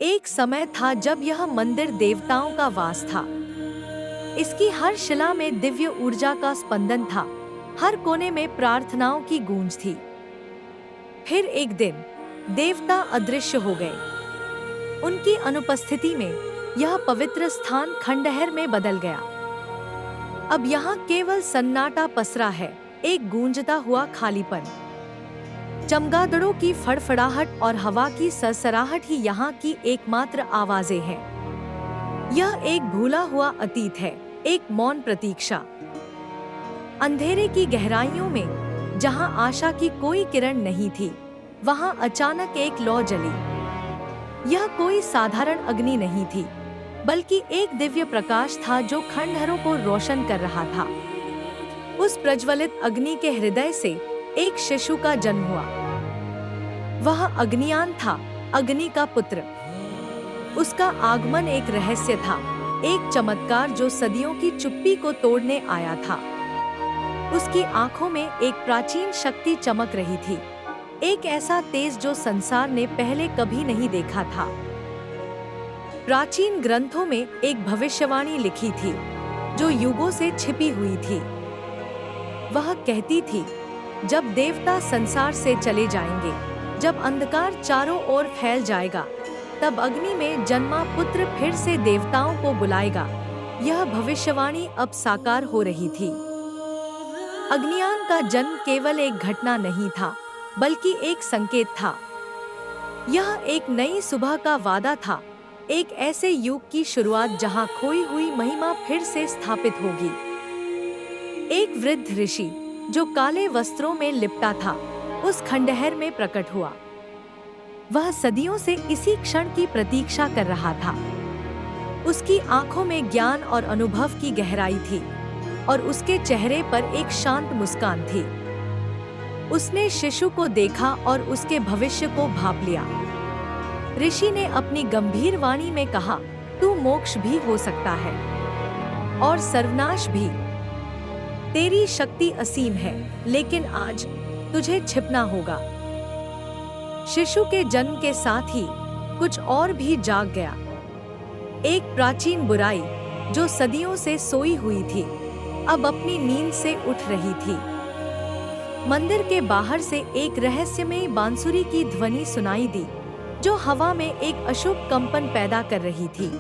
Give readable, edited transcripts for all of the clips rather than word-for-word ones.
एक समय था जब यह मंदिर देवताओं का वास था। इसकी हर शिला में दिव्य ऊर्जा का स्पंदन था, हर कोने में प्रार्थनाओं की गूंज थी। फिर एक दिन देवता अदृश्य हो गए। उनकी अनुपस्थिति में यह पवित्र स्थान खंडहर में बदल गया। अब यहाँ केवल सन्नाटा पसरा है, एक गूंजता हुआ खालीपन। चमगादड़ों की फड़फड़ाहट और हवा की सरसराहट ही यहाँ की एकमात्र आवाजें हैं। यह एक भूला हुआ अतीत है, एक मौन प्रतीक्षा। अंधेरे की गहराइयों में जहाँ आशा की कोई किरण नहीं थी, वहाँ अचानक एक लौ जली। यह कोई साधारण अग्नि नहीं थी, बल्कि एक दिव्य प्रकाश था जो खंडहरों को रोशन कर रहा था। उस प्रज्वलित अग्नि के हृदय से एक शिशु का जन्म हुआ। वह अग्नियान था, अग्नि का पुत्र। उसका आगमन एक रहस्य था, एक चमत्कार जो सदियों की चुप्पी को तोड़ने आया था। उसकी आंखों में एक प्राचीन शक्ति चमक रही थी, एक ऐसा तेज जो संसार ने पहले कभी नहीं देखा था। प्राचीन ग्रंथों में एक भविष्यवाणी लिखी थी, जो युगों से छिपी हुई थी। वह कहती थी, जब देवता संसार से चले जाएंगे, जब अंधकार चारों ओर फैल जाएगा, तब अग्नि में जन्मा पुत्र फिर से देवताओं को बुलाएगा। यह भविष्यवाणी अब साकार हो रही थी। अग्नियान का जन्म केवल एक घटना नहीं था, बल्कि एक संकेत था। यह एक नई सुबह का वादा था, एक ऐसे युग की शुरुआत जहां खोई हुई महिमा फिर से स्थापित होगी। एक वृद्ध ऋषि जो काले वस्त्रों में लिपटा था, उस खंडहर में प्रकट हुआ। वह सदियों से इसी क्षण की प्रतीक्षा कर रहा था। उसकी आंखों में ज्ञान और अनुभव की गहराई थी, और उसके चेहरे पर एक शांत मुस्कान थी। उसने शिशु को देखा और उसके भविष्य को भांप लिया। ऋषि ने अपनी गंभीर वाणी में कहा, तू मोक्ष भी हो सकता है, और सर्वनाश भी। तेरी शक्ति असीम है, लेकिन आज तुझे छिपना होगा। शिशु के जन्म के साथ ही कुछ और भी जाग गया। एक प्राचीन बुराई जो सदियों से सोई हुई थी, अब अपनी नींद से उठ रही थी। मंदिर के बाहर से एक रहस्यमयी बांसुरी की ध्वनि सुनाई दी, जो हवा में एक अशुभ कंपन पैदा कर रही थी।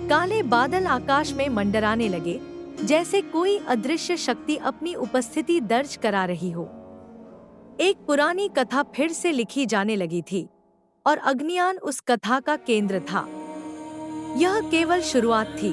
काले बादल आकाश में मंडराने लगे, जैसे कोई अदृश्य शक्ति अपनी उपस्थिति दर्ज करा रही हो। एक पुरानी कथा फिर से लिखी जाने लगी थी, और अग्नियान उस कथा का केंद्र था। यह केवल शुरुआत थी,